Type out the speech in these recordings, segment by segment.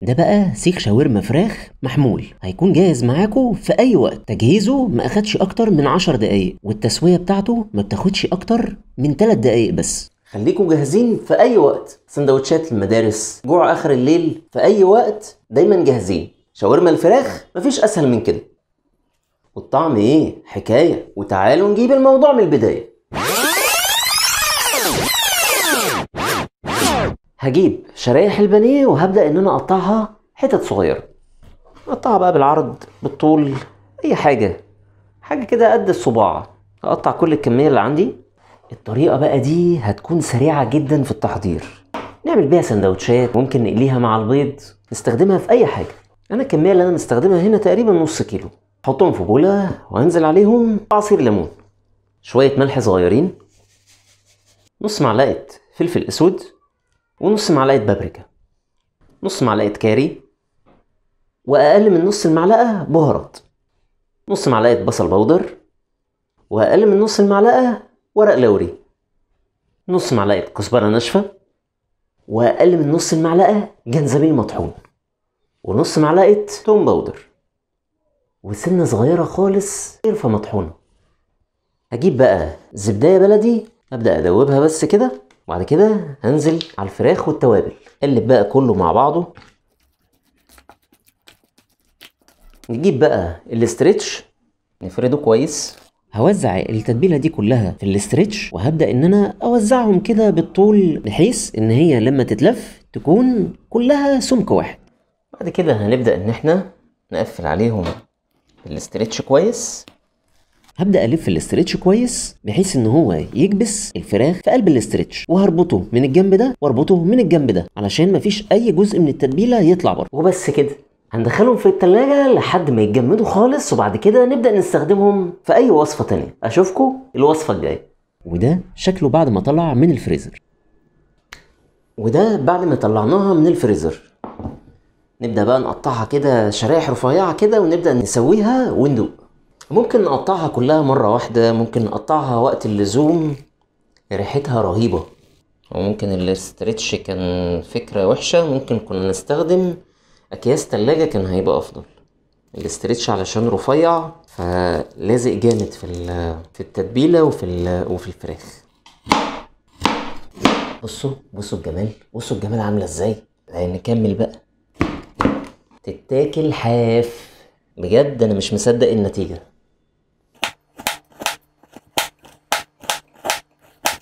ده بقى سيخ شاورما فراخ محمول، هيكون جاهز معاكم في اي وقت. تجهيزه ما اخدش اكتر من 10 دقايق، والتسوية بتاعته ما بتاخدش اكتر من 3 دقايق بس. خليكم جاهزين في اي وقت، سندوتشات المدارس، جوع اخر الليل، في اي وقت دايما جاهزين. شاورما الفراخ مفيش اسهل من كده. والطعم ايه حكاية، وتعالوا نجيب الموضوع من البداية. هجيب شرايح البانيه وهبدأ ان انا اقطعها حتت صغيرة. اقطعها بقى بالعرض بالطول، اي حاجة كده قد الصباع. اقطع كل الكمية اللي عندي. الطريقة بقى دي هتكون سريعة جدا في التحضير، نعمل بيها سندوتشات، ممكن نقليها مع البيض، نستخدمها في اي حاجة. انا الكمية اللي انا مستخدمها هنا تقريبا نص كيلو. احطهم في بولة وانزل عليهم عصير ليمون، شوية ملح صغيرين، نص معلقة فلفل اسود، ونص معلقة بابريكا، نص معلقة كاري، واقل من نص المعلقة بهارات، نص معلقة بصل بودر، واقل من نص المعلقة ورق لوري، نص معلقة كزبرة ناشفة، واقل من نص المعلقة جنزبيل مطحون، ونص معلقة توم بودر، وسنة صغيرة خالص قرفة مطحونة. هجيب بقى زبداية بلدي، ابدأ ادوبها بس كده، وبعد كده هنزل على الفراخ والتوابل. قلب بقى كله مع بعضه. نجيب بقى الاسترتش نفرده كويس. هوزع التتبيله دي كلها في الاسترتش، وهبدا ان انا اوزعهم كده بالطول، بحيث ان هي لما تتلف تكون كلها سمك واحد. بعد كده هنبدا ان احنا نقفل عليهم الاسترتش كويس. هبدا الف الاسترتش كويس بحيث ان هو يكبس الفراخ في قلب الاسترتش، وهربطه من الجنب ده واربطه من الجنب ده علشان مفيش اي جزء من التتبيله يطلع بره. وبس كده، هندخلهم في التلاجة لحد ما يتجمدوا خالص، وبعد كده نبدأ نستخدمهم في أي وصفة تانية. أشوفكم الوصفة الجاية. وده شكله بعد ما طلع من الفريزر. وده بعد ما طلعناها من الفريزر. نبدأ بقى نقطعها كده شرايح رفيعة كده، ونبدأ نسويها وندوق. ممكن نقطعها كلها مرة واحدة، ممكن نقطعها وقت اللزوم، ريحتها رهيبة. وممكن الاسترتش كان فكرة وحشة، ممكن كنا نستخدم اكياس تلاجة، كان هيبقى افضل. الاسترتش علشان رفيع فلازق جامد في التتبيله وفي الفراخ. بصوا الجمال، بصوا الجمال عامله ازاي. نكمل بقى. تتاكل حاف بجد، انا مش مصدق النتيجه.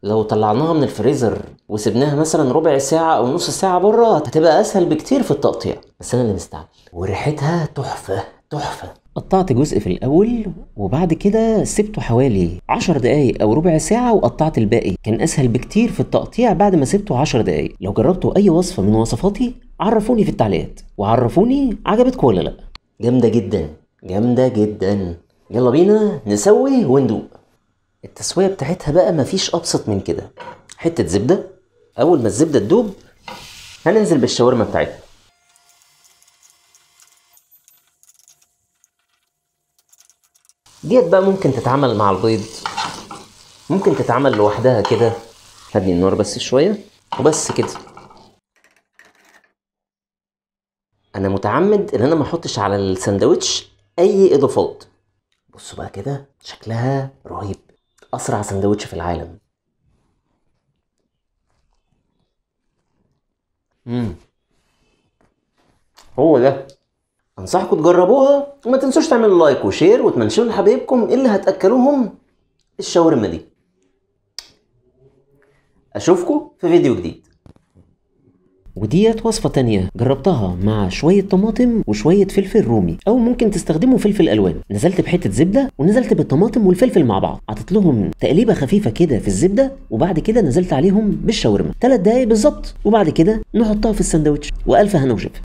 لو طلعناها من الفريزر وسبناها مثلا ربع ساعة او نص ساعة بره، هتبقى اسهل بكتير في التقطيع، بس انا اللي مستعجل. وريحتها تحفة تحفة. قطعت جزء في الاول، وبعد كده سبته حوالي 10 دقايق او ربع ساعة، وقطعت الباقي. كان اسهل بكتير في التقطيع بعد ما سبته 10 دقايق. لو جربتوا اي وصفة من وصفاتي عرفوني في التعليقات، وعرفوني عجبتكم ولا لا. جامدة جدا جامدة جدا. يلا بينا نسوي وندوق. التسوية بتاعتها بقى مفيش ابسط من كده. حتة زبدة، اول ما الزبدة تدوب هننزل بالشاورما بتاعتنا. ديت بقى ممكن تتعمل مع البيض، ممكن تتعمل لوحدها كده. هدي النار بس شوية وبس كده. انا متعمد ان انا ما احطش على الساندوتش اي اضافات. بصوا بقى كده، شكلها رهيب. اسرع ساندوتش في العالم. هو ده. انصحكم تجربوها، وما تنسوش تعملوا لايك وشير، وتمنشنوا لحبايبكم اللي هتاكلوهم الشاورما دي. اشوفكم في فيديو جديد. وديت وصفة تانية جربتها مع شوية طماطم وشوية فلفل رومي، او ممكن تستخدموا فلفل الوان. نزلت بحتة زبدة ونزلت بالطماطم والفلفل مع بعض، حطيت لهم تقليبة خفيفة كده في الزبدة، وبعد كده نزلت عليهم بالشاورما 3 دقايق بالظبط، وبعد كده نحطها في الساندوتش. والف هنا وشفا.